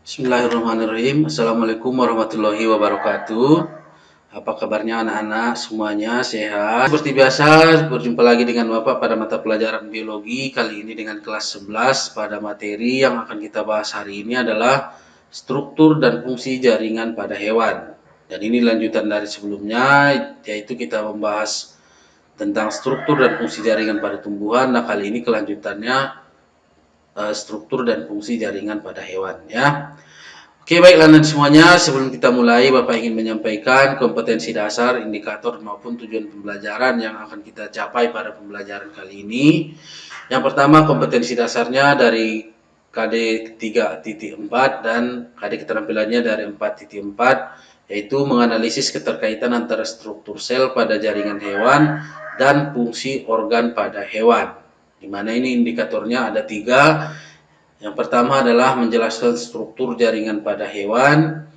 Bismillahirrahmanirrahim. Assalamualaikum warahmatullahi wabarakatuh. Apa kabarnya anak-anak semuanya, sehat? Seperti biasa, berjumpa lagi dengan Bapak pada mata pelajaran biologi. Kali ini dengan kelas 11 pada materi yang akan kita bahas hari ini adalah struktur dan fungsi jaringan pada hewan. Dan ini lanjutan dari sebelumnya, yaitu kita membahas tentang struktur dan fungsi jaringan pada tumbuhan. Nah, kali ini kelanjutannya struktur dan fungsi jaringan pada hewan, ya. Oke, baiklah nanti semuanya, sebelum kita mulai, Bapak ingin menyampaikan kompetensi dasar, indikator maupun tujuan pembelajaran yang akan kita capai pada pembelajaran kali ini. Yang pertama, kompetensi dasarnya dari KD 3.4 dan KD keterampilannya dari 4.4, yaitu menganalisis keterkaitan antara struktur sel pada jaringan hewan dan fungsi organ pada hewan. Di mana ini indikatornya ada 3. Yang pertama adalah menjelaskan struktur jaringan pada hewan,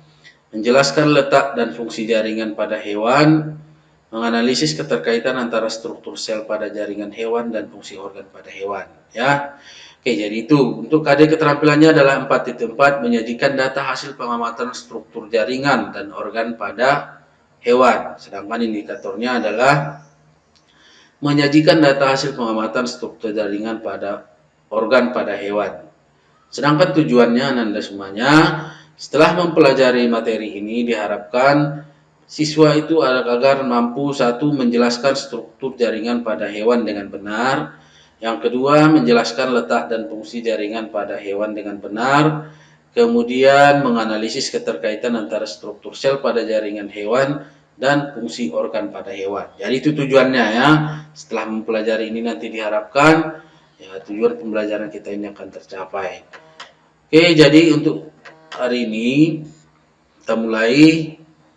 menjelaskan letak dan fungsi jaringan pada hewan, menganalisis keterkaitan antara struktur sel pada jaringan hewan dan fungsi organ pada hewan, ya. Oke, jadi itu untuk KD keterampilannya adalah 4.4, menyajikan data hasil pengamatan struktur jaringan dan organ pada hewan. Sedangkan indikatornya adalah menyajikan data hasil pengamatan struktur jaringan pada organ pada hewan. Sedangkan tujuannya Anda semuanya, setelah mempelajari materi ini diharapkan siswa itu agar mampu, satu, menjelaskan struktur jaringan pada hewan dengan benar. Yang kedua, menjelaskan letak dan fungsi jaringan pada hewan dengan benar. Kemudian menganalisis keterkaitan antara struktur sel pada jaringan hewan dan fungsi organ pada hewan. Jadi itu tujuannya, ya. Setelah mempelajari ini nanti diharapkan ya tujuan pembelajaran kita ini akan tercapai. Oke, jadi untuk hari ini kita mulai.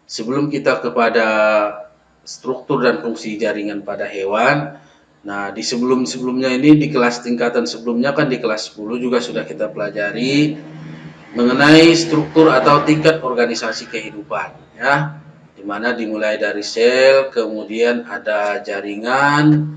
Sebelum kita kepada struktur dan fungsi jaringan pada hewan, nah di sebelumnya ini di kelas tingkatan sebelumnya kan di kelas 10 juga sudah kita pelajari mengenai struktur atau tingkat organisasi kehidupan, ya, dimana dimulai dari sel, kemudian ada jaringan,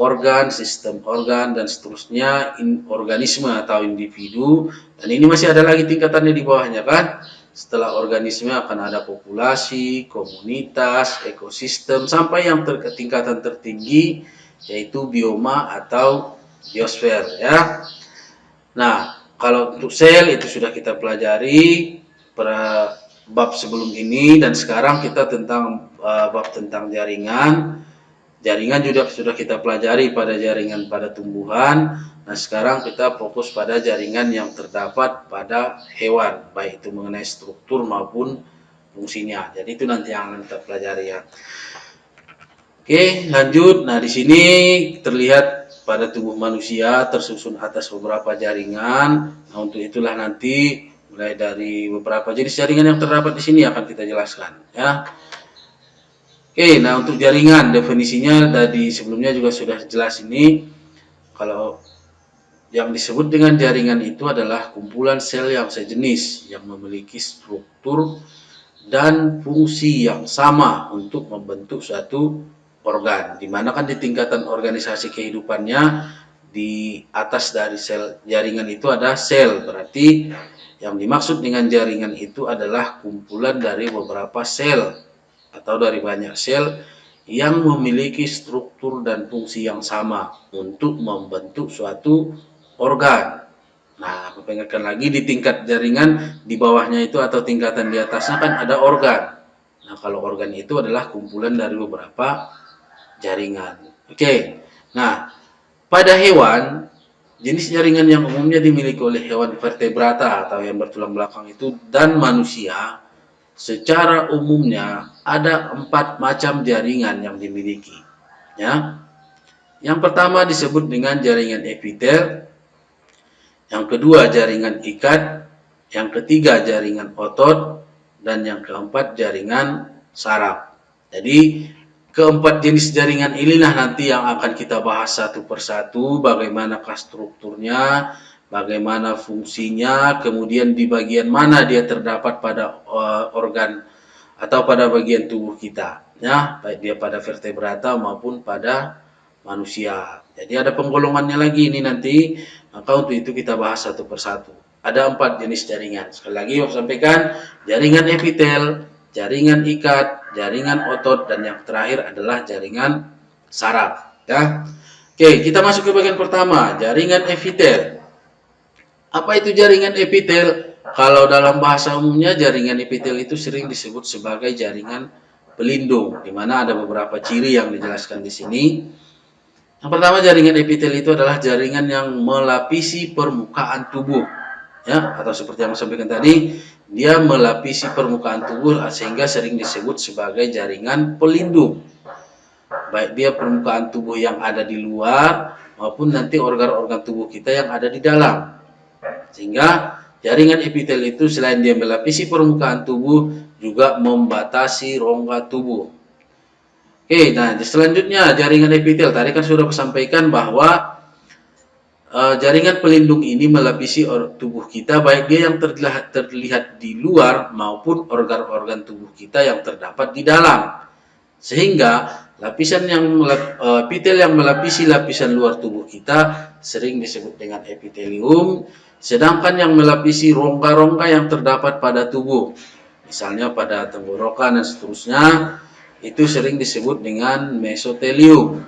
organ, sistem organ, dan seterusnya, organisme atau individu. Dan ini masih ada lagi tingkatannya di bawahnya, kan. Setelah organisme akan ada populasi, komunitas, ekosistem, sampai yang tingkatan tertinggi yaitu bioma atau biosfer, ya. Nah, kalau untuk sel itu sudah kita pelajari pada bab sebelum ini, dan sekarang kita tentang bab tentang jaringan. Jaringan juga sudah kita pelajari pada jaringan pada tumbuhan. Nah, sekarang kita fokus pada jaringan yang terdapat pada hewan, baik itu mengenai struktur maupun fungsinya. Jadi itu nanti yang akan kita pelajari, ya. Oke, lanjut. Nah, di sini terlihat pada tubuh manusia tersusun atas beberapa jaringan. Nah, untuk itulah nanti mulai dari beberapa jenis jaringan yang terdapat di sini akan kita jelaskan, ya. Oke, nah untuk jaringan definisinya dari sebelumnya juga sudah jelas ini. Kalau yang disebut dengan jaringan itu adalah kumpulan sel yang sejenis yang memiliki struktur dan fungsi yang sama untuk membentuk suatu organ. Dimana kan di tingkatan organisasi kehidupannya di atas dari sel jaringan itu ada sel, berarti yang dimaksud dengan jaringan itu adalah kumpulan dari beberapa sel atau dari banyak sel yang memiliki struktur dan fungsi yang sama untuk membentuk suatu organ. Nah, aku ingatkan lagi di tingkat jaringan di bawahnya itu atau tingkatan di atasnya kan ada organ. Nah, kalau organ itu adalah kumpulan dari beberapa jaringan. Oke. Nah, pada hewan, jenis jaringan yang umumnya dimiliki oleh hewan vertebrata atau yang bertulang belakang itu dan manusia, secara umumnya ada 4 macam jaringan yang dimiliki, ya. Yang pertama disebut dengan jaringan epitel, yang kedua jaringan ikat, yang ketiga jaringan otot, dan yang keempat jaringan saraf. Jadi keempat jenis jaringan inilah nanti yang akan kita bahas satu persatu, bagaimanakah strukturnya, bagaimana fungsinya, kemudian di bagian mana dia terdapat pada organ atau pada bagian tubuh kita, ya, baik dia pada vertebrata maupun pada manusia. Jadi ada penggolongannya lagi ini nanti, maka untuk itu kita bahas satu persatu. ada 4 jenis jaringan. Sekali lagi saya sampaikan, jaringan epitel, jaringan ikat, jaringan otot, dan yang terakhir adalah jaringan saraf. Ya. Oke, kita masuk ke bagian pertama, jaringan epitel. Apa itu jaringan epitel? Kalau dalam bahasa umumnya, jaringan epitel itu sering disebut sebagai jaringan pelindung, di mana ada beberapa ciri yang dijelaskan di sini. Yang pertama, jaringan epitel itu adalah jaringan yang melapisi permukaan tubuh, ya, atau seperti yang saya sampaikan tadi, dia melapisi permukaan tubuh sehingga sering disebut sebagai jaringan pelindung. Baik dia permukaan tubuh yang ada di luar maupun nanti organ-organ tubuh kita yang ada di dalam. Sehingga jaringan epitel itu selain dia melapisi permukaan tubuh, juga membatasi rongga tubuh. Oke, nah selanjutnya jaringan epitel. Tadi kan sudah sampaikan bahwa jaringan pelindung ini melapisi tubuh kita, baik dia yang terlihat di luar maupun organ-organ tubuh kita yang terdapat di dalam. Sehingga lapisan epitel yang melapisi lapisan luar tubuh kita sering disebut dengan epitelium, sedangkan yang melapisi rongga-rongga yang terdapat pada tubuh, misalnya pada tenggorokan dan seterusnya, itu sering disebut dengan mesotelium.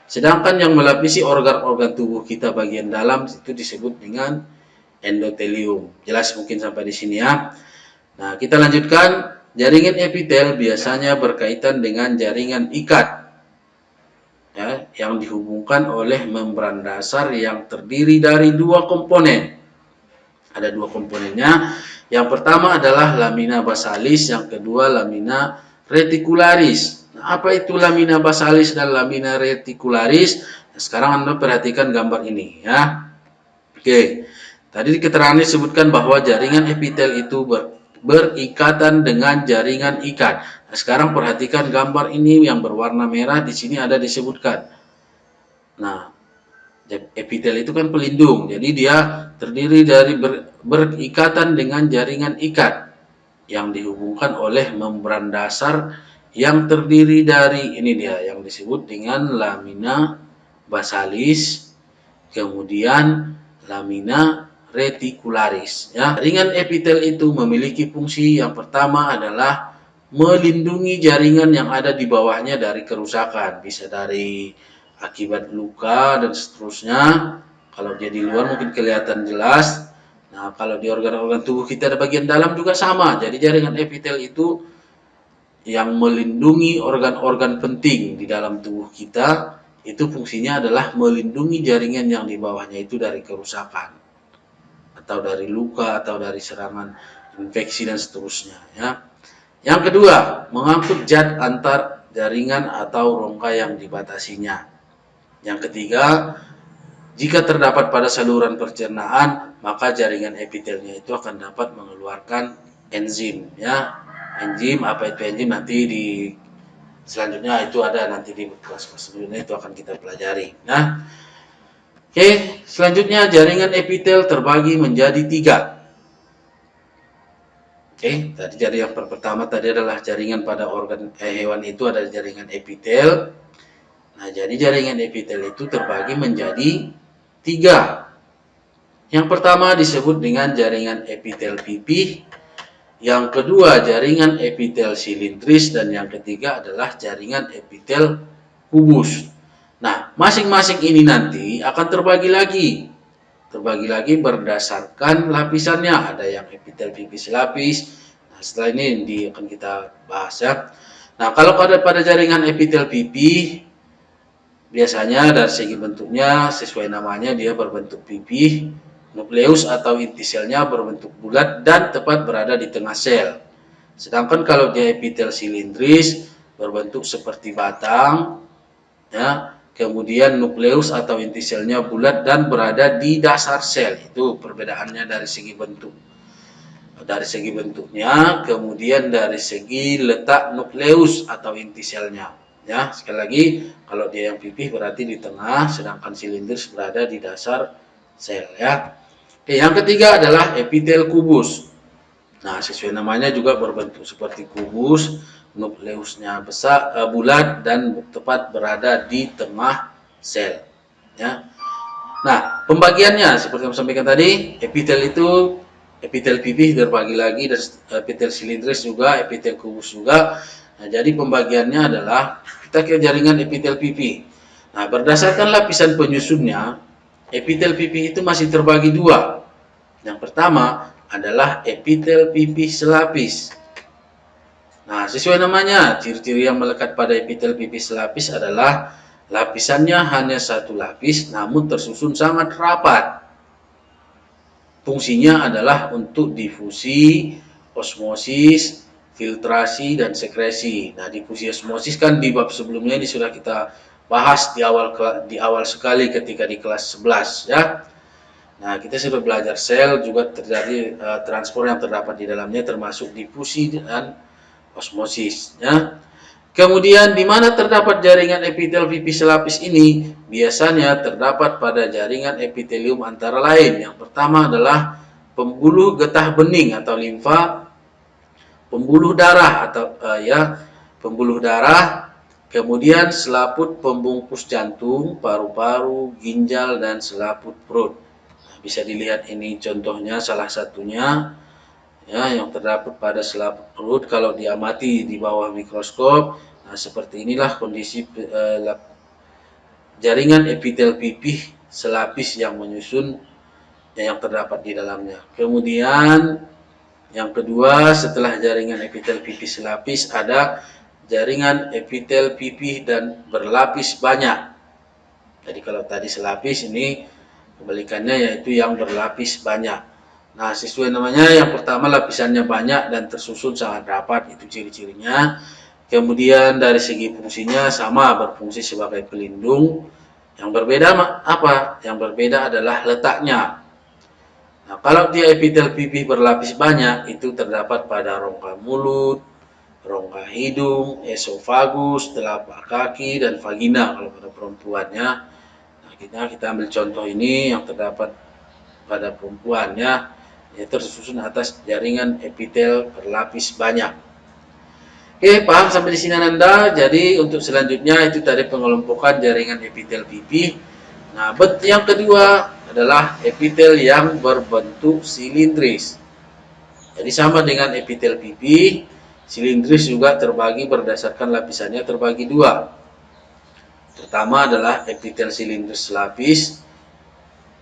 Sedangkan yang melapisi organ-organ tubuh kita bagian dalam itu disebut dengan endotelium. Jelas mungkin sampai di sini ya. Nah, kita lanjutkan. Jaringan epitel biasanya berkaitan dengan jaringan ikat, ya, yang dihubungkan oleh membran dasar yang terdiri dari 2 komponen. Ada 2 komponennya. Yang pertama adalah lamina basalis, yang kedua lamina reticularis. Nah, apa itu lamina basalis dan lamina reticularis? Nah, sekarang Anda perhatikan gambar ini ya. Oke. Tadi di keterangan disebutkan bahwa jaringan epitel itu berikatan dengan jaringan ikat. Nah, sekarang perhatikan gambar ini yang berwarna merah, di sini ada disebutkan. Nah, epitel itu kan pelindung, jadi dia terdiri dari berikatan dengan jaringan ikat yang dihubungkan oleh membran dasar yang terdiri dari, ini dia yang disebut dengan lamina basalis, kemudian lamina reticularis. Ya. Jaringan epitel itu memiliki fungsi yang pertama adalah melindungi jaringan yang ada di bawahnya dari kerusakan, bisa dari akibat luka dan seterusnya. Kalau dia di luar mungkin kelihatan jelas. Nah, kalau di organ-organ tubuh kita ada bagian dalam juga sama. Jadi jaringan epitel itu yang melindungi organ-organ penting di dalam tubuh kita, itu fungsinya adalah melindungi jaringan yang di bawahnya itu dari kerusakan, atau dari luka, atau dari serangan infeksi dan seterusnya. Ya. Yang kedua, mengangkut zat antar jaringan atau rongga yang dibatasinya. Yang ketiga, jika terdapat pada saluran pencernaan, maka jaringan epitelnya itu akan dapat mengeluarkan enzim. Ya. Enzim, apa itu enzim nanti di selanjutnya itu ada nanti di kelas-kelas sebelumnya itu akan kita pelajari. Nah, oke, selanjutnya jaringan epitel terbagi menjadi 3. Oke, tadi jaringan pertama tadi adalah jaringan pada organ hewan itu ada jaringan epitel. Nah, jadi jaringan epitel itu terbagi menjadi 3. Yang pertama disebut dengan jaringan epitel pipih, yang kedua jaringan epitel silindris, dan yang ketiga adalah jaringan epitel kubus. Nah, masing-masing ini nanti akan terbagi lagi berdasarkan lapisannya. Ada yang epitel pipih lapis. Nah, setelah ini akan kita bahas ya. Nah, kalau pada jaringan epitel pipih, biasanya dari segi bentuknya sesuai namanya dia berbentuk pipih, nukleus atau inti selnya berbentuk bulat dan tepat berada di tengah sel. Sedangkan kalau dia epitel silindris berbentuk seperti batang, ya, kemudian nukleus atau inti selnya bulat dan berada di dasar sel. Itu perbedaannya dari segi bentuk. Dari segi bentuknya, kemudian dari segi letak nukleus atau inti selnya. Ya, sekali lagi, kalau dia yang pipih berarti di tengah, sedangkan silindris berada di dasar sel. Ya. Oke, yang ketiga adalah epitel kubus. Nah, sesuai namanya juga berbentuk seperti kubus, nukleusnya besar, bulat dan tepat berada di tengah sel. Ya. Nah, pembagiannya seperti yang saya sampaikan tadi, epitel itu epitel pipih terbagi lagi, dan epitel silindris juga, epitel kubus juga. Nah, jadi pembagiannya adalah kita ke jaringan epitel pipih. Nah, berdasarkan lapisan penyusunnya, epitel pipih itu masih terbagi dua. Yang pertama adalah epitel pipih selapis. Nah, sesuai namanya, ciri-ciri yang melekat pada epitel pipih selapis adalah lapisannya hanya satu lapis namun tersusun sangat rapat. Fungsinya adalah untuk difusi, osmosis, filtrasi, dan sekresi. Nah, difusi osmosis kan di bab sebelumnya ini sudah kita bahas di awal sekali ketika di kelas 11 ya. Nah, kita sudah belajar sel juga terjadi transport yang terdapat di dalamnya termasuk difusi dan osmosis ya. Kemudian di mana terdapat jaringan epitel pipih selapis ini? Biasanya terdapat pada jaringan epitelium antara lain. Yang pertama adalah pembuluh getah bening atau limfa, pembuluh darah atau pembuluh darah, kemudian selaput pembungkus jantung, paru-paru, ginjal, dan selaput perut. Nah, bisa dilihat ini contohnya salah satunya ya yang terdapat pada selaput perut kalau diamati di bawah mikroskop. Nah, seperti inilah kondisi jaringan epitel pipih selapis yang menyusun yang terdapat di dalamnya. Kemudian yang kedua, setelah jaringan epitel pipih selapis ada jaringan epitel pipih dan berlapis banyak. Jadi kalau tadi selapis, ini kebalikannya yaitu yang berlapis banyak. Nah, sesuai namanya, yang pertama lapisannya banyak dan tersusun sangat rapat, itu ciri-cirinya. Kemudian dari segi fungsinya sama, berfungsi sebagai pelindung. Yang berbeda apa? Yang berbeda adalah letaknya. Nah, kalau dia epitel pipih berlapis banyak, itu terdapat pada rongga mulut, rongga hidung, esofagus, telapak kaki, dan vagina kalau pada perempuannya. Nah, kita ambil contoh ini yang terdapat pada perempuannya, yaitu tersusun atas jaringan epitel berlapis banyak. Oke, paham sampai di sini Anda? Jadi untuk selanjutnya itu tadi pengelompokan jaringan epitel pipih. Nah, yang kedua adalah epitel yang berbentuk silindris. Jadi sama dengan epitel pipih, silindris juga terbagi berdasarkan lapisannya terbagi dua. Pertama adalah epitel silindris lapis,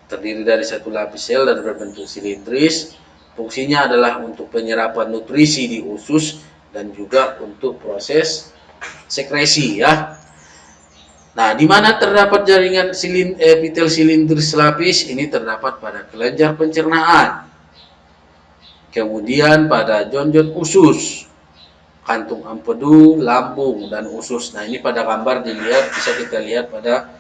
terdiri dari satu lapis sel dan berbentuk silindris. Fungsinya adalah untuk penyerapan nutrisi di usus dan juga untuk proses sekresi ya. Nah, di mana terdapat jaringan epitel silindris lapis? Ini terdapat pada kelenjar pencernaan. Kemudian pada jonjot usus, kantung empedu, lambung, dan usus. Nah, ini pada gambar dilihat, bisa kita lihat pada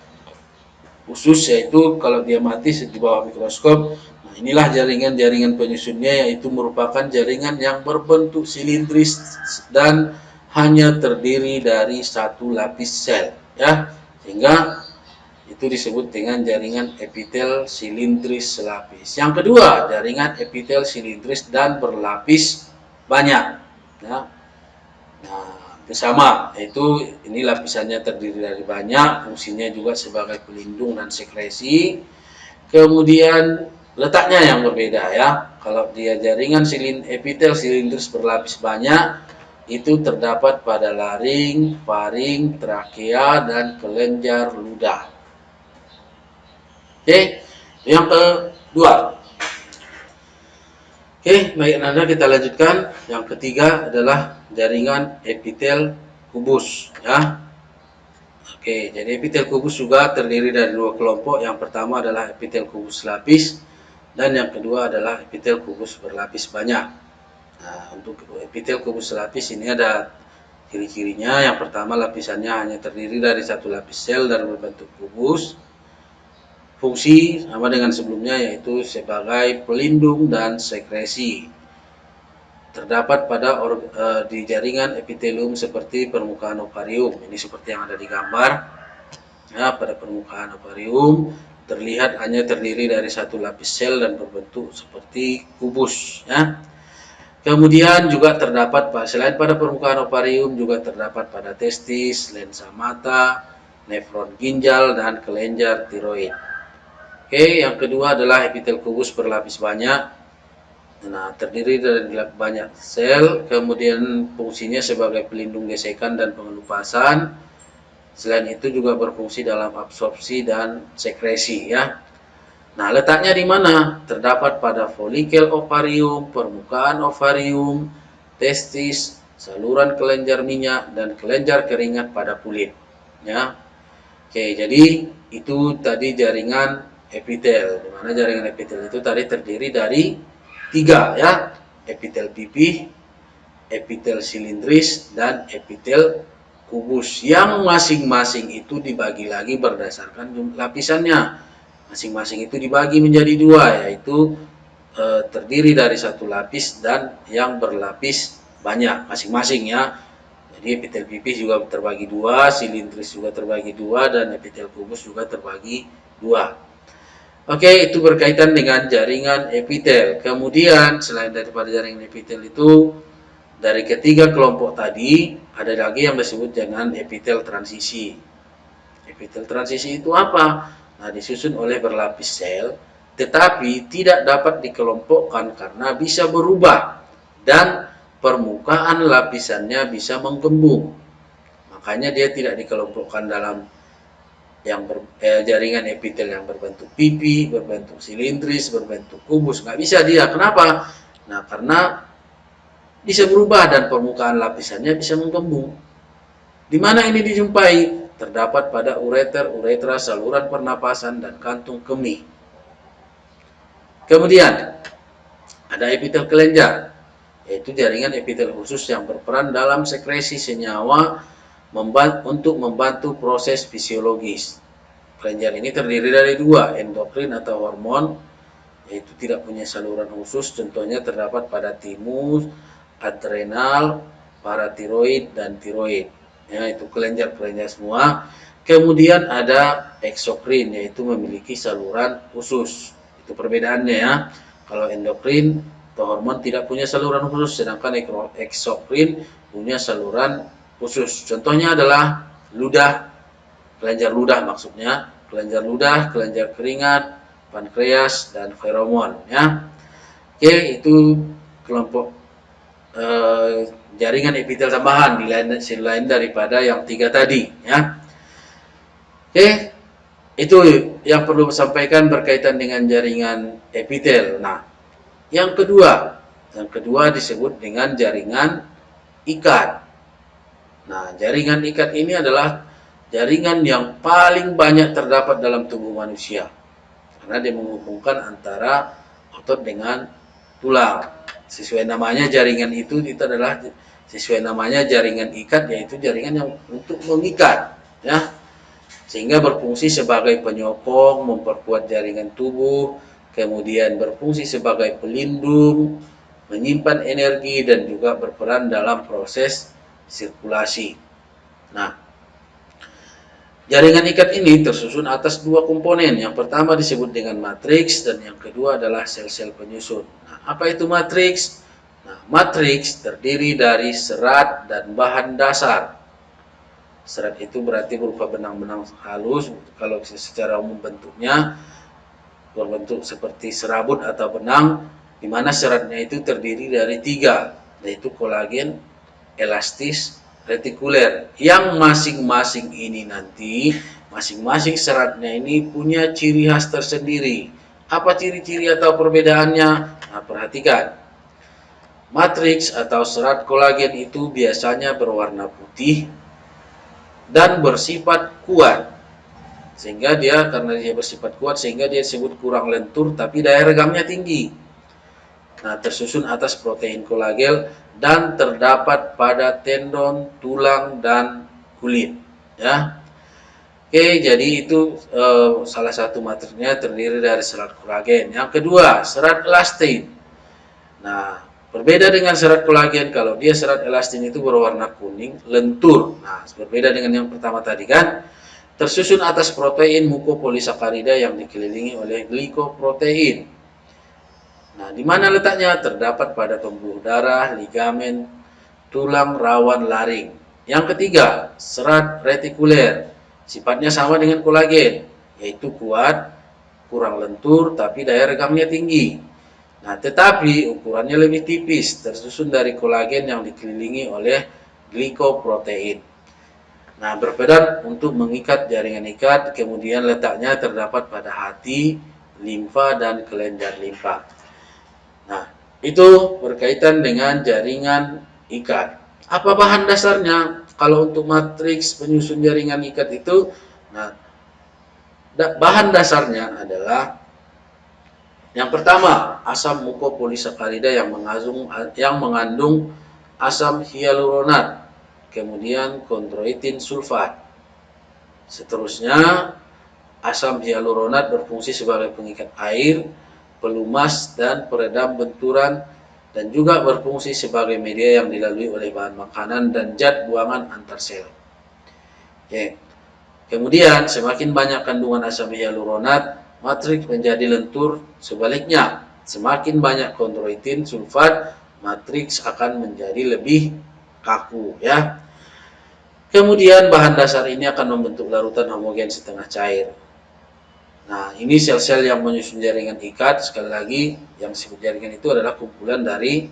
usus, yaitu kalau dia mati di bawah mikroskop. Nah, inilah jaringan-jaringan penyusunnya, yaitu merupakan jaringan yang berbentuk silindris dan hanya terdiri dari satu lapis sel ya, sehingga itu disebut dengan jaringan epitel silindris selapis. Yang kedua, jaringan epitel silindris dan berlapis banyak ya. Nah, itu sama, yaitu ini lapisannya terdiri dari banyak, fungsinya juga sebagai pelindung dan sekresi. Kemudian letaknya yang berbeda ya. Kalau dia jaringan epitel silindris berlapis banyak, itu terdapat pada laring, faring, trakea, dan kelenjar ludah. Oke, yang kedua. Oke, baik Anda, kita lanjutkan. Yang ketiga adalah jaringan epitel kubus ya. Oke, jadi epitel kubus juga terdiri dari dua kelompok. Yang pertama adalah epitel kubus lapis dan yang kedua adalah epitel kubus berlapis banyak. Nah, untuk epitel kubus lapis ini ada ciri-cirinya. Yang pertama, lapisannya hanya terdiri dari satu lapis sel dan berbentuk kubus. Fungsi sama dengan sebelumnya, yaitu sebagai pelindung dan sekresi. Terdapat pada di jaringan epitelium seperti permukaan ovarium. Ini seperti yang ada di gambar. Ya, pada permukaan ovarium terlihat hanya terdiri dari satu lapis sel dan berbentuk seperti kubus. Ya. Kemudian juga terdapat selain pada permukaan ovarium juga terdapat pada testis, lensa mata, nefron ginjal, dan kelenjar tiroid. Oke, yang kedua adalah epitel kubus berlapis banyak. Nah, terdiri dari banyak sel, kemudian fungsinya sebagai pelindung gesekan dan pengelupasan. Selain itu juga berfungsi dalam absorpsi dan sekresi ya. Nah, letaknya di mana? Terdapat pada folikel ovarium, permukaan ovarium, testis, saluran kelenjar minyak, dan kelenjar keringat pada kulit. Ya, oke. Jadi itu tadi jaringan epitel. Di mana jaringan epitel itu tadi terdiri dari tiga ya, epitel pipih, epitel silindris, dan epitel kubus. Yang masing-masing itu dibagi lagi berdasarkan jumlah lapisannya. Masing-masing itu dibagi menjadi dua, yaitu terdiri dari satu lapis dan yang berlapis banyak masing-masing ya. Jadi epitel pipih juga terbagi dua, silindris juga terbagi dua, dan epitel kubus juga terbagi dua. Oke, itu berkaitan dengan jaringan epitel. Kemudian selain daripada jaringan epitel itu, dari ketiga kelompok tadi ada lagi yang disebut dengan epitel transisi. Epitel transisi itu apa? Nah, disusun oleh berlapis sel, tetapi tidak dapat dikelompokkan karena bisa berubah dan permukaan lapisannya bisa menggembung. Makanya dia tidak dikelompokkan dalam jaringan epitel yang berbentuk pipi, berbentuk silindris, berbentuk kubus. Nggak bisa dia. Kenapa? Nah, karena bisa berubah dan permukaan lapisannya bisa menggembung. Di mana ini dijumpai? Terdapat pada ureter, uretra, saluran pernapasan, dan kantung kemih. Kemudian, ada epitel kelenjar, yaitu jaringan epitel khusus yang berperan dalam sekresi senyawa untuk membantu proses fisiologis. Kelenjar ini terdiri dari dua, endokrin atau hormon, yaitu tidak punya saluran khusus. Contohnya terdapat pada timus, adrenal, paratiroid, dan tiroid. Ya, itu kelenjar-kelenjar semua. Kemudian ada eksokrin, yaitu memiliki saluran khusus. Itu perbedaannya ya. Kalau endokrin atau hormon tidak punya saluran khusus, sedangkan eksokrin punya saluran khusus. Contohnya adalah ludah, kelenjar ludah maksudnya, kelenjar ludah, kelenjar keringat, pankreas, dan feromon ya. Oke, itu kelompok jaringan epitel tambahan di lain daripada yang tiga tadi ya. Oke, itu yang perlu sampaikan berkaitan dengan jaringan epitel. Nah, yang kedua disebut dengan jaringan ikat. Nah, jaringan ikat ini adalah jaringan yang paling banyak terdapat dalam tubuh manusia karena dia menghubungkan antara otot dengan tulang. Sesuai namanya jaringan itu adalah sesuai namanya jaringan ikat, yaitu jaringan yang untuk mengikat ya, sehingga berfungsi sebagai penyokong, memperkuat jaringan tubuh, kemudian berfungsi sebagai pelindung, menyimpan energi, dan juga berperan dalam proses sirkulasi. Nah, jaringan ikat ini tersusun atas dua komponen. Yang pertama disebut dengan matriks dan yang kedua adalah sel-sel penyusun. Nah, apa itu matriks? Nah, matriks terdiri dari serat dan bahan dasar. Serat itu berarti berupa benang-benang halus. Kalau secara umum bentuknya berbentuk seperti serabut atau benang, di mana seratnya itu terdiri dari tiga, yaitu kolagen, elastis, retikuler, yang masing-masing ini nanti masing-masing seratnya ini punya ciri khas tersendiri. Apa ciri-ciri atau perbedaannya? Nah, perhatikan. Matriks atau serat kolagen itu biasanya berwarna putih dan bersifat kuat. Karena dia bersifat kuat sehingga dia disebut kurang lentur tapi daya regamnya tinggi. Nah, tersusun atas protein kolagen dan terdapat pada tendon, tulang, dan kulit ya. Oke, jadi itu salah satu materinya terdiri dari serat kolagen. Yang kedua, serat elastin. Nah, berbeda dengan serat kolagen, kalau dia serat elastin itu berwarna kuning, lentur. Nah, berbeda dengan yang pertama tadi kan. Tersusun atas protein mukopolisakarida yang dikelilingi oleh glikoprotein. Nah, di mana letaknya? Terdapat pada pembuluh darah, ligamen, tulang rawan laring. Yang ketiga, serat retikuler. Sifatnya sama dengan kolagen, yaitu kuat, kurang lentur tapi daya regangnya tinggi. Nah, tetapi ukurannya lebih tipis, tersusun dari kolagen yang dikelilingi oleh glikoprotein. Nah, berperan untuk mengikat jaringan ikat, kemudian letaknya terdapat pada hati, limfa, dan kelenjar limfa. Nah, itu berkaitan dengan jaringan ikat. Apa bahan dasarnya? Kalau untuk matriks penyusun jaringan ikat itu, nah, bahan dasarnya adalah yang pertama, asam mukopolisakarida yang mengandung asam hyaluronat, kemudian kondroitin sulfat. Seterusnya, asam hyaluronat berfungsi sebagai pengikat air, pelumas, dan peredam benturan, dan juga berfungsi sebagai media yang dilalui oleh bahan makanan dan zat buangan antar sel. Oke. Kemudian, semakin banyak kandungan asam hyaluronat, matriks menjadi lentur. Sebaliknya, semakin banyak kondroitin sulfat, matriks akan menjadi lebih kaku, ya. Kemudian bahan dasar ini akan membentuk larutan homogen setengah cair. Nah, ini sel-sel yang menyusun jaringan ikat. Sekali lagi, yang disebut jaringan itu adalah kumpulan dari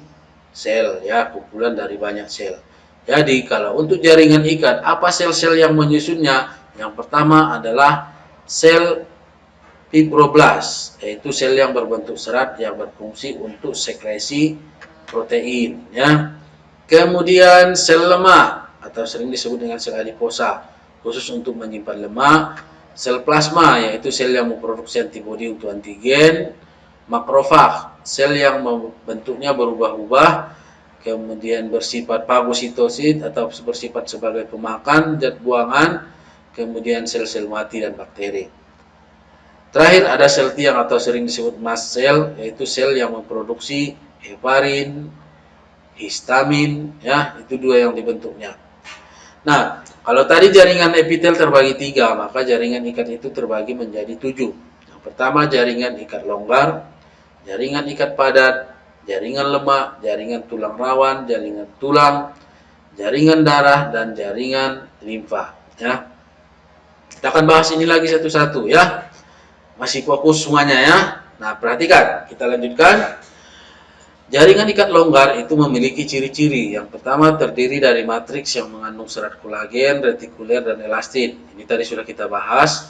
sel, ya, kumpulan dari banyak sel. Jadi, kalau untuk jaringan ikat, apa sel-sel yang menyusunnya? Yang pertama adalah sel fibroblast, yaitu sel yang berbentuk serat yang berfungsi untuk sekresi protein, ya. Kemudian sel lemak atau sering disebut dengan sel adiposa, khusus untuk menyimpan lemak. Sel plasma, yaitu sel yang memproduksi antibodi untuk antigen. Makrofag, sel yang bentuknya berubah-ubah, kemudian bersifat fagositosit atau bersifat sebagai pemakan zat buangan, kemudian sel-sel mati dan bakteri. Terakhir ada sel tiang atau sering disebut mast cell, yaitu sel yang memproduksi heparin, histamin, ya, itu dua yang dibentuknya. Nah, kalau tadi jaringan epitel terbagi 3, maka jaringan ikat itu terbagi menjadi 7. Yang pertama jaringan ikat longgar, jaringan ikat padat, jaringan lemak, jaringan tulang rawan, jaringan tulang, jaringan darah, dan jaringan limfa, ya. Kita akan bahas ini lagi satu-satu, ya. Masih fokus semuanya, ya. Nah, perhatikan, kita lanjutkan. Jaringan ikat longgar itu memiliki ciri-ciri. Yang pertama terdiri dari matriks yang mengandung serat kolagen, retikuler, dan elastin. Ini tadi sudah kita bahas.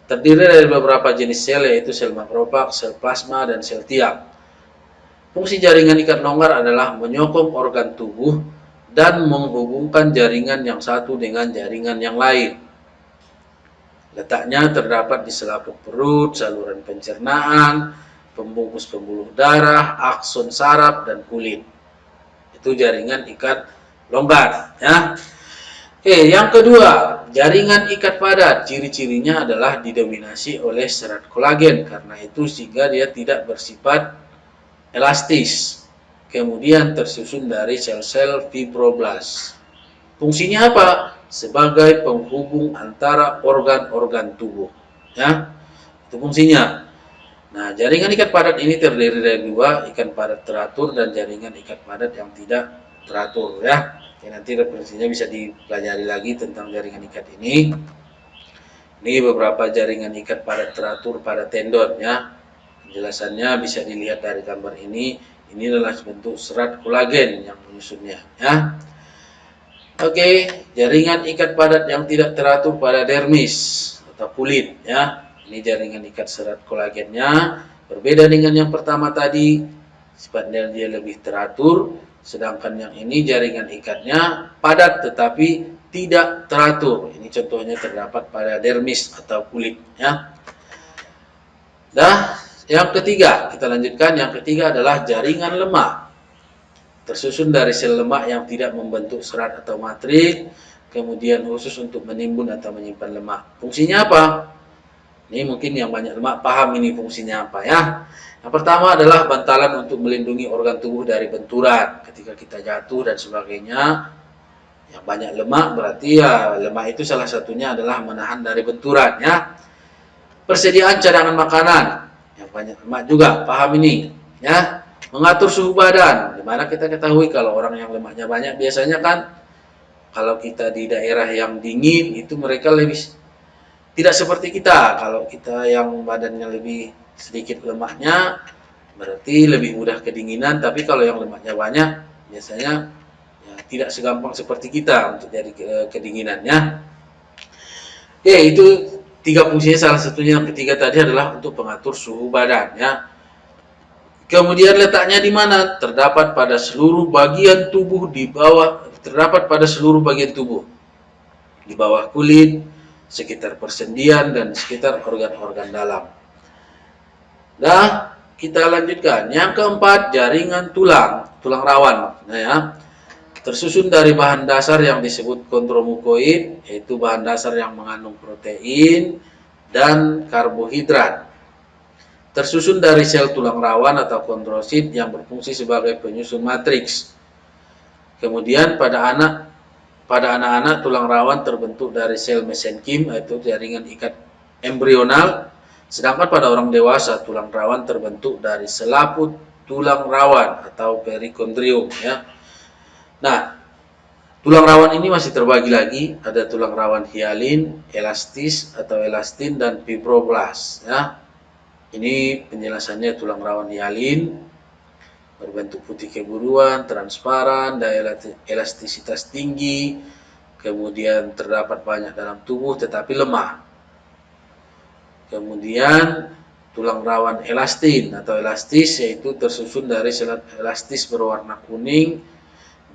Terdiri dari beberapa jenis sel, yaitu sel makrofag, sel plasma, dan sel tiang. Fungsi jaringan ikat longgar adalah menyokong organ tubuh dan menghubungkan jaringan yang satu dengan jaringan yang lain. Letaknya terdapat di selaput perut, saluran pencernaan, pembungkus pembuluh darah, akson saraf, dan kulit. Itu jaringan ikat longgar, ya. Oke, yang kedua, jaringan ikat padat. Ciri-cirinya adalah didominasi oleh serat kolagen, karena itu sehingga dia tidak bersifat elastis. Kemudian tersusun dari sel-sel fibroblast. Fungsinya apa? Sebagai penghubung antara organ-organ tubuh, ya. Itu fungsinya. Nah, jaringan ikat padat ini terdiri dari dua, ikat padat teratur dan jaringan ikat padat yang tidak teratur, ya. Oke, nanti referensinya bisa dipelajari lagi tentang jaringan ikat ini. Ini beberapa jaringan ikat padat teratur pada tendon, ya. Penjelasannya bisa dilihat dari gambar ini. Ini adalah bentuk serat kolagen yang menyusunnya, ya. Oke, jaringan ikat padat yang tidak teratur pada dermis atau kulit, ya. Ini jaringan ikat serat kolagennya. Berbeda dengan yang pertama tadi, sifatnya dia lebih teratur, sedangkan yang ini jaringan ikatnya padat tetapi tidak teratur. Ini contohnya terdapat pada dermis atau kulit, ya. Nah, yang ketiga, kita lanjutkan. Yang ketiga adalah jaringan lemak. Tersusun dari sel lemak yang tidak membentuk serat atau matriks, kemudian khusus untuk menimbun atau menyimpan lemak. Fungsinya apa? Ini mungkin yang banyak lemak paham ini fungsinya apa, ya. Yang pertama adalah bantalan untuk melindungi organ tubuh dari benturan ketika kita jatuh dan sebagainya. Yang banyak lemak berarti ya lemak itu salah satunya adalah menahan dari benturan, ya. Persediaan cadangan makanan. Yang banyak lemak juga, paham ini, ya. Mengatur suhu badan, dimana kita ketahui kalau orang yang lemaknya banyak biasanya kan kalau kita di daerah yang dingin itu mereka lebih Tidak seperti kita, kalau kita yang badannya lebih sedikit lemaknya, berarti lebih mudah kedinginan, tapi kalau yang lemaknya banyak, biasanya ya, tidak segampang seperti kita untuk jadi kedinginannya. Oke, itu tiga fungsinya, salah satunya yang ketiga tadi adalah untuk pengatur suhu badan ya. Kemudian letaknya di mana? Terdapat pada seluruh bagian tubuh di bawah, terdapat pada seluruh bagian tubuh. Di bawah kulit, sekitar persendian, dan sekitar organ-organ dalam. Nah, kita lanjutkan. Yang keempat, jaringan tulang, tulang rawan. Nah, ya, tersusun dari bahan dasar yang disebut kondromukoid, yaitu bahan dasar yang mengandung protein dan karbohidrat. Tersusun dari sel tulang rawan atau kondrosit yang berfungsi sebagai penyusun matriks. Kemudian pada anak-anak tulang rawan terbentuk dari sel mesenkim, yaitu jaringan ikat embrional, sedangkan pada orang dewasa tulang rawan terbentuk dari selaput tulang rawan atau perikondrium ya. Nah, tulang rawan ini masih terbagi lagi, ada tulang rawan hialin, elastis atau elastin, dan fibroblast ya. Ini penjelasannya. Tulang rawan hialin berbentuk putih kebiruan, transparan, daya elastisitas tinggi, kemudian terdapat banyak dalam tubuh tetapi lemah. Kemudian tulang rawan elastin atau elastis, yaitu tersusun dari sel elastis berwarna kuning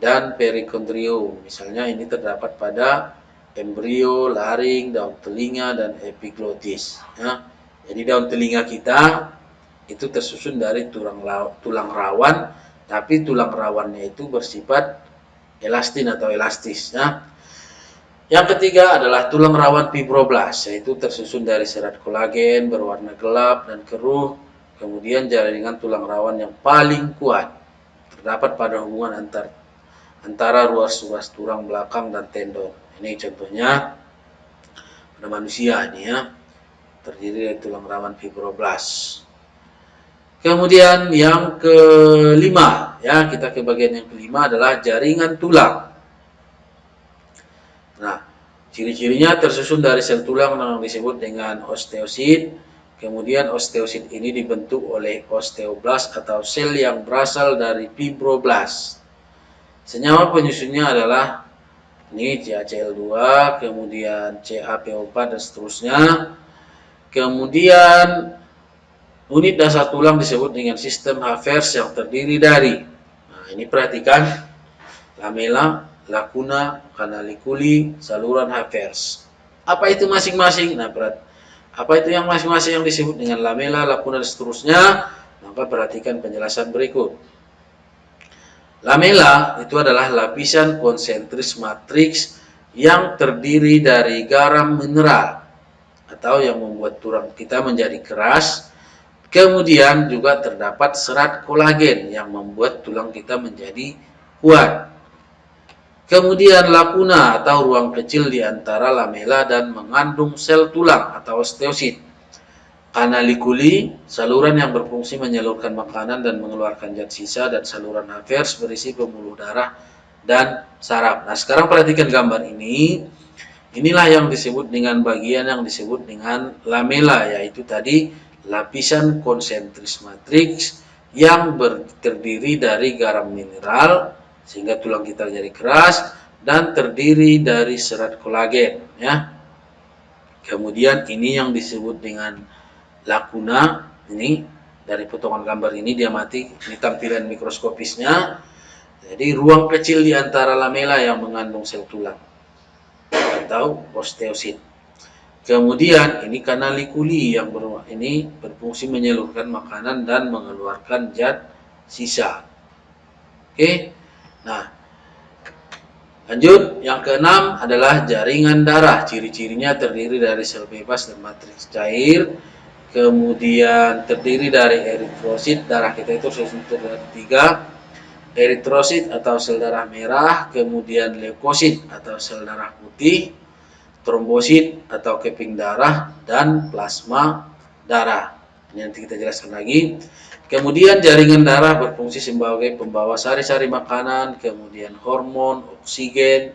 dan perikondrium. Misalnya ini terdapat pada embrio, laring, daun telinga, dan epiglotis ya. Jadi daun telinga kita itu tersusun dari tulang rawan, tapi tulang rawannya itu bersifat elastin atau elastis ya. Yang ketiga adalah tulang rawan fibroblast, yaitu tersusun dari serat kolagen berwarna gelap dan keruh. Kemudian jaringan tulang rawan yang paling kuat terdapat pada hubungan antara ruas-ruas tulang belakang dan tendon. Ini contohnya pada manusia ini ya, terdiri dari tulang rawan fibroblast. Kemudian yang kelima ya, kita ke bagian yang kelima adalah jaringan tulang. Nah, ciri-cirinya tersusun dari sel tulang yang disebut dengan osteosit. Kemudian osteosit ini dibentuk oleh osteoblast atau sel yang berasal dari fibroblast. Senyawa penyusunnya adalah ini CaCl2, kemudian CaPO4 dan seterusnya. Kemudian unit dasar tulang disebut dengan sistem Havertz yang terdiri dari, nah ini perhatikan, lamela, lacuna, canaliculi, saluran Havertz. Apa itu masing-masing? Nah, apa itu yang masing-masing yang disebut dengan lamela, lacuna, dan seterusnya? Maka perhatikan penjelasan berikut. Lamela itu adalah lapisan konsentris matriks yang terdiri dari garam mineral atau yang membuat tulang kita menjadi keras. Kemudian juga terdapat serat kolagen yang membuat tulang kita menjadi kuat. Kemudian lacuna atau ruang kecil di antara lamela dan mengandung sel tulang atau osteosit. Canaliculi, saluran yang berfungsi menyalurkan makanan dan mengeluarkan zat sisa, dan saluran Havertz berisi pembuluh darah dan saraf. Nah, sekarang perhatikan gambar ini. Inilah yang disebut dengan bagian yang disebut dengan lamela, yaitu tadi lapisan konsentris matriks yang terdiri dari garam mineral sehingga tulang kita jadi keras dan terdiri dari serat kolagen ya. Kemudian ini yang disebut dengan lacuna. Ini dari potongan gambar ini dia mati, ini tampilan mikroskopisnya. Jadi ruang kecil di antara lamela yang mengandung sel tulang atau osteosit. Kemudian ini canaliculi yang ini berfungsi menyalurkan makanan dan mengeluarkan zat sisa. Oke. Nah, lanjut, yang keenam adalah jaringan darah. Ciri-cirinya terdiri dari sel bebas dan matriks cair. Kemudian terdiri dari eritrosit. Darah kita itu tersusun dari 3. Eritrosit atau sel darah merah, kemudian leukosit atau sel darah putih, trombosit atau keping darah, dan plasma darah. Ini nanti kita jelaskan lagi. Kemudian jaringan darah berfungsi sebagai pembawa sari-sari makanan, kemudian hormon, oksigen,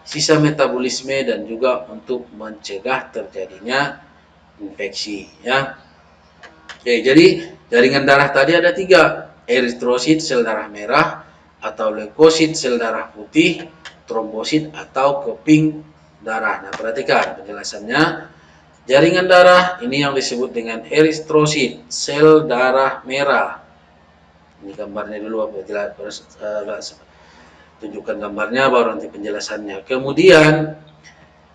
sisa metabolisme dan juga untuk mencegah terjadinya infeksi ya. Oke, jadi jaringan darah tadi ada 3, eritrosit sel darah merah atau leukosit sel darah putih, trombosit atau keping darah. Nah, perhatikan penjelasannya. Jaringan darah ini yang disebut dengan eritrosit sel darah merah. Ini gambarnya dulu, tunjukkan gambarnya baru nanti penjelasannya. Kemudian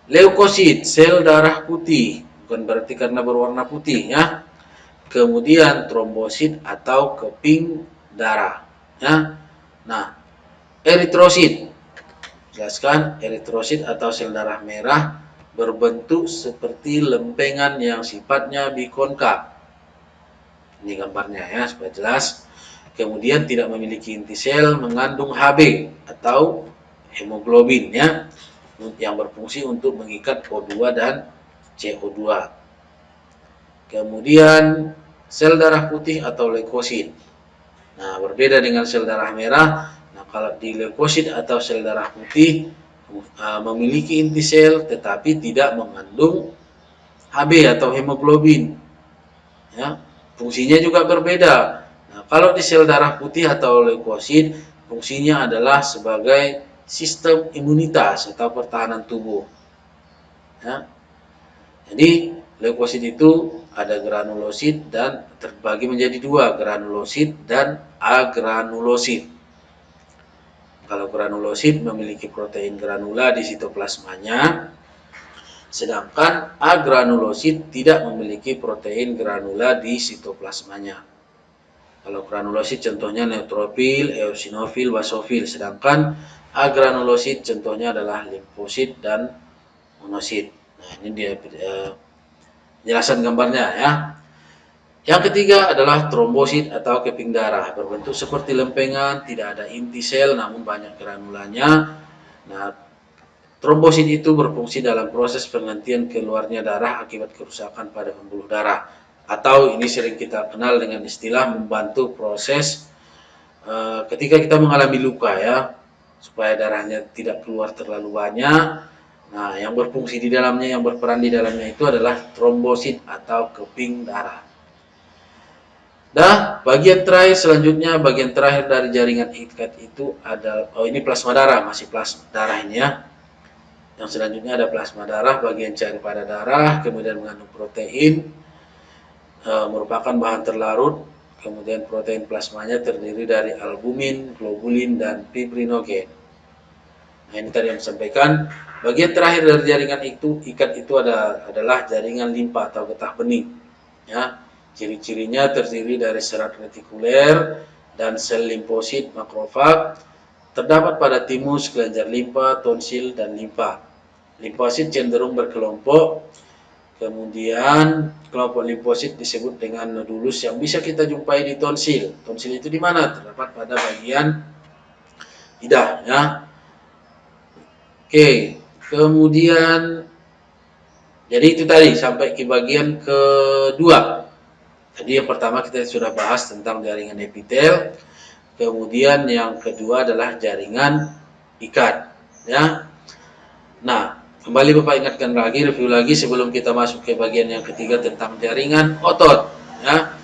leukosit sel darah putih, bukan berarti karena berwarna putih ya. Kemudian trombosit atau keping darah ya. Nah, eritrosit, jelaskan, eritrosit atau sel darah merah berbentuk seperti lempengan yang sifatnya bikonkav. Ini gambarnya ya supaya jelas. Kemudian tidak memiliki inti sel, mengandung Hb atau hemoglobin ya, yang berfungsi untuk mengikat O2 dan CO2. Kemudian sel darah putih atau leukosit. Nah, berbeda dengan sel darah merah. Nah, kalau di leukosit atau sel darah putih memiliki inti sel tetapi tidak mengandung Hb atau hemoglobin. Ya, fungsinya juga berbeda. Nah, kalau di sel darah putih atau leukosit, fungsinya adalah sebagai sistem imunitas atau pertahanan tubuh. Ya. Jadi leukosit itu ada granulosit dan terbagi menjadi 2, granulosit dan agranulosit. Kalau granulosit memiliki protein granula di sitoplasmanya, sedangkan agranulosit tidak memiliki protein granula di sitoplasmanya. Kalau granulosit contohnya neutrofil, eosinofil, basofil, sedangkan agranulosit contohnya adalah limfosit dan monosit. Nah, ini dia penjelasan gambarnya ya. Yang ketiga adalah trombosit atau keping darah, berbentuk seperti lempengan, tidak ada inti sel namun banyak granulanya. Nah, trombosit itu berfungsi dalam proses penghentian keluarnya darah akibat kerusakan pada pembuluh darah, atau ini sering kita kenal dengan istilah membantu proses ketika kita mengalami luka ya, supaya darahnya tidak keluar terlalu banyak. Nah, yang berfungsi di dalamnya, yang berperan di dalamnya itu adalah trombosit atau keping darah. Nah, bagian terakhir selanjutnya, bagian terakhir dari jaringan ikat itu adalah, ini plasma darah, masih plasma darah ini ya. Yang selanjutnya ada plasma darah, bagian cair pada darah, kemudian mengandung protein, merupakan bahan terlarut. Kemudian protein plasmanya terdiri dari albumin, globulin, dan fibrinogen. Nah, ini tadi yang disampaikan. Bagian terakhir dari jaringan ikat itu adalah jaringan limpa atau getah bening. Ya, ciri-cirinya terdiri dari serat retikuler dan sel limfosit makrofag. Terdapat pada timus, kelenjar limpa, tonsil, dan limpa. Limfosit cenderung berkelompok. Kemudian kelompok limfosit disebut dengan nodulus yang bisa kita jumpai di tonsil. Tonsil itu di mana? Terdapat pada bagian lidah ya. Oke, kemudian jadi itu tadi sampai ke bagian kedua. Tadi yang pertama kita sudah bahas tentang jaringan epitel. Kemudian yang kedua adalah jaringan ikat ya. Nah, kembali Bapak ingatkan lagi, review lagi sebelum kita masuk ke bagian yang ketiga tentang jaringan otot ya.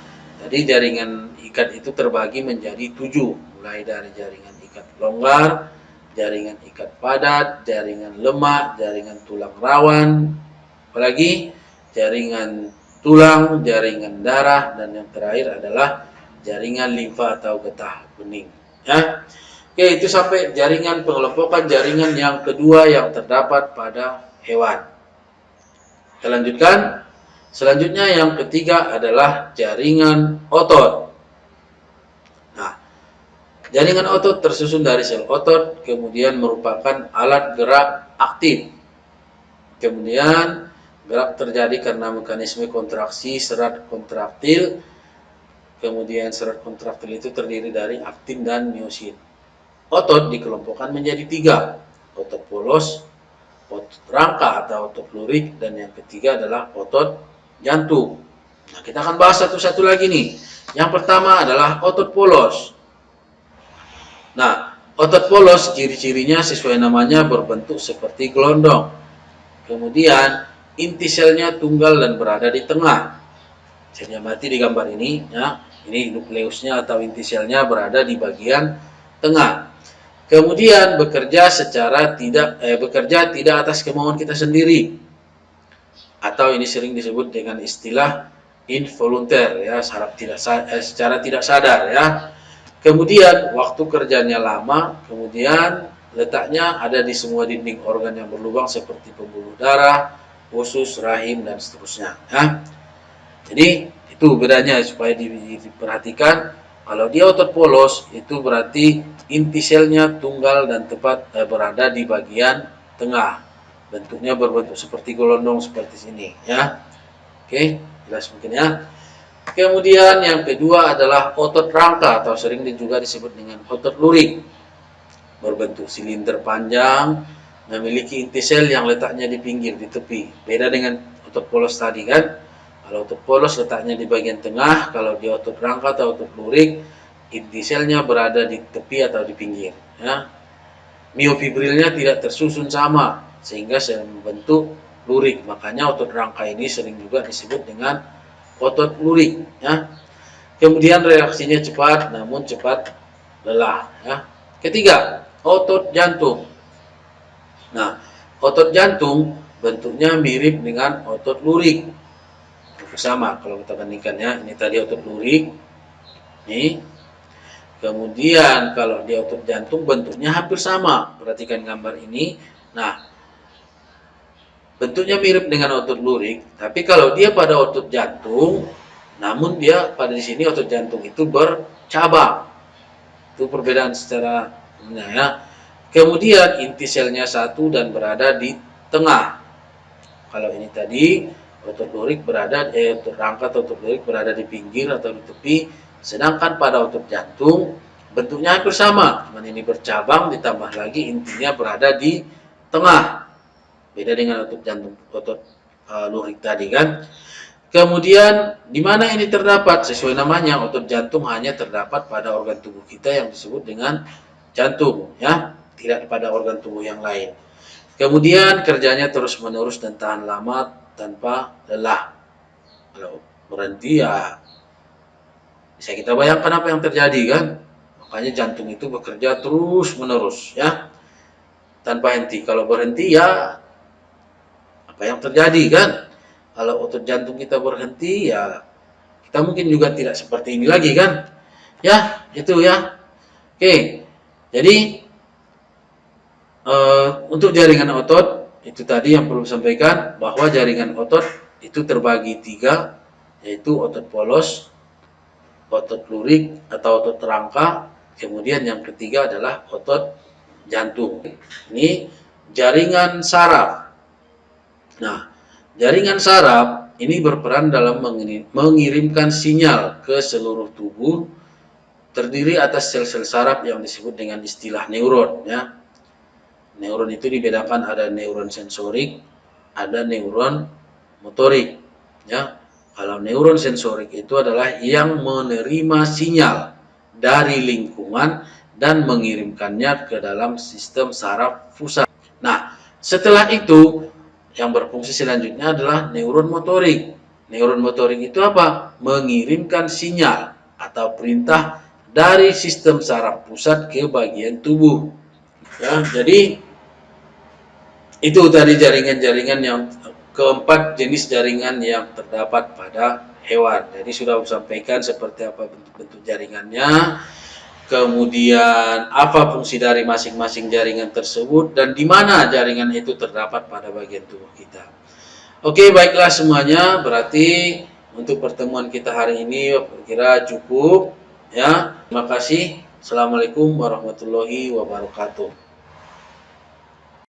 Jadi jaringan ikat itu terbagi menjadi 7, mulai dari jaringan ikat longgar, jaringan ikat padat, jaringan lemak, jaringan tulang rawan, apalagi jaringan tulang, jaringan darah, dan yang terakhir adalah jaringan limfa atau getah bening ya. Oke, itu sampai jaringan pengelompokan jaringan yang kedua yang terdapat pada hewan. Kita lanjutkan. Selanjutnya yang ketiga adalah jaringan otot. Nah, jaringan otot tersusun dari sel otot, kemudian merupakan alat gerak aktif. Kemudian gerak terjadi karena mekanisme kontraksi serat kontraktil. Kemudian serat kontraktil itu terdiri dari aktin dan miosin. Otot dikelompokkan menjadi 3, otot polos, otot rangka atau otot lurik, dan yang ketiga adalah otot jantung. Nah, kita akan bahas satu-satu lagi nih. Yang pertama adalah otot polos. Nah, Otot polos ciri-cirinya sesuai namanya berbentuk seperti gelondong. Kemudian inti selnya tunggal dan berada di tengah. Saya amati di gambar ini, ya. Ini nukleusnya atau inti selnya berada di bagian tengah. Kemudian bekerja tidak atas kemauan kita sendiri, atau ini sering disebut dengan istilah involunter, ya, secara tidak sadar, ya. Kemudian waktu kerjanya lama, kemudian letaknya ada di semua dinding organ yang berlubang seperti pembuluh darah, usus, rahim, dan seterusnya, ya. Jadi itu bedanya supaya diperhatikan. Kalau dia otot polos itu berarti inti selnya tunggal dan tepat berada di bagian tengah. Bentuknya berbentuk seperti gelondong seperti sini, ya. Oke, jelas mungkin, ya. Kemudian yang kedua adalah otot rangka atau sering juga disebut dengan otot lurik. Berbentuk silinder panjang, memiliki inti sel yang letaknya di pinggir, di tepi. Beda dengan otot polos tadi, kan. Kalau otot polos letaknya di bagian tengah, kalau di otot rangka atau otot lurik, inti selnya berada di tepi atau di pinggir, ya. Miofibrilnya tidak tersusun sama sehingga sel membentuk lurik. Makanya otot rangka ini sering juga disebut dengan otot lurik, ya. Kemudian reaksinya cepat namun cepat lelah, ya. Ketiga, otot jantung. Nah, otot jantung bentuknya mirip dengan otot lurik. Sama kalau kita bandingkan, ya. Ini tadi otot lurik. Nih. Kemudian kalau di otot jantung bentuknya hampir sama. Perhatikan gambar ini. Nah, bentuknya mirip dengan otot lurik, tapi kalau dia pada otot jantung, namun dia pada di sini otot jantung itu bercabang. Itu perbedaan secara ya. Kemudian inti selnya satu dan berada di tengah. Kalau ini tadi otot lurik otot rangka atau otot lurik berada di pinggir atau di tepi. Sedangkan pada otot jantung bentuknya hampir sama, cuman ini bercabang ditambah lagi intinya berada di tengah. Beda dengan otot jantung, otot lurik tadi, kan. Kemudian di mana ini terdapat? Sesuai namanya, otot jantung hanya terdapat pada organ tubuh kita yang disebut dengan jantung, ya, tidak pada organ tubuh yang lain. Kemudian kerjanya terus-menerus dan tahan lama tanpa lelah. Kalau berhenti, ya bisa kita bayangkan apa yang terjadi, kan. Makanya jantung itu bekerja terus-menerus, ya, tanpa henti. Kalau berhenti, ya apa yang terjadi, kan. Kalau otot jantung kita berhenti, ya kita mungkin juga tidak seperti ini lagi, kan. Ya, itu, ya. Oke. Jadi untuk jaringan otot itu tadi yang perlu sampaikan, bahwa jaringan otot itu terbagi 3, yaitu otot polos, otot lurik atau otot rangka, kemudian yang ketiga adalah otot jantung. Ini jaringan saraf. Nah, jaringan saraf ini berperan dalam mengirimkan sinyal ke seluruh tubuh, terdiri atas sel-sel saraf yang disebut dengan istilah neuron, ya. Neuron itu dibedakan, ada neuron sensorik, ada neuron motorik, ya. Kalau neuron sensorik itu adalah yang menerima sinyal dari lingkungan dan mengirimkannya ke dalam sistem saraf pusat. Nah, setelah itu yang berfungsi selanjutnya adalah neuron motorik. Neuron motorik itu apa? Mengirimkan sinyal atau perintah dari sistem saraf pusat ke bagian tubuh. Ya, jadi itu tadi jaringan-jaringan yang keempat jenis jaringan yang terdapat pada hewan. Jadi sudah saya sampaikan seperti apa bentuk-bentuk jaringannya, kemudian apa fungsi dari masing-masing jaringan tersebut, dan di mana jaringan itu terdapat pada bagian tubuh kita. Oke, baiklah semuanya, berarti untuk pertemuan kita hari ini kira cukup, ya. Terima kasih. Assalamualaikum warahmatullahi wabarakatuh.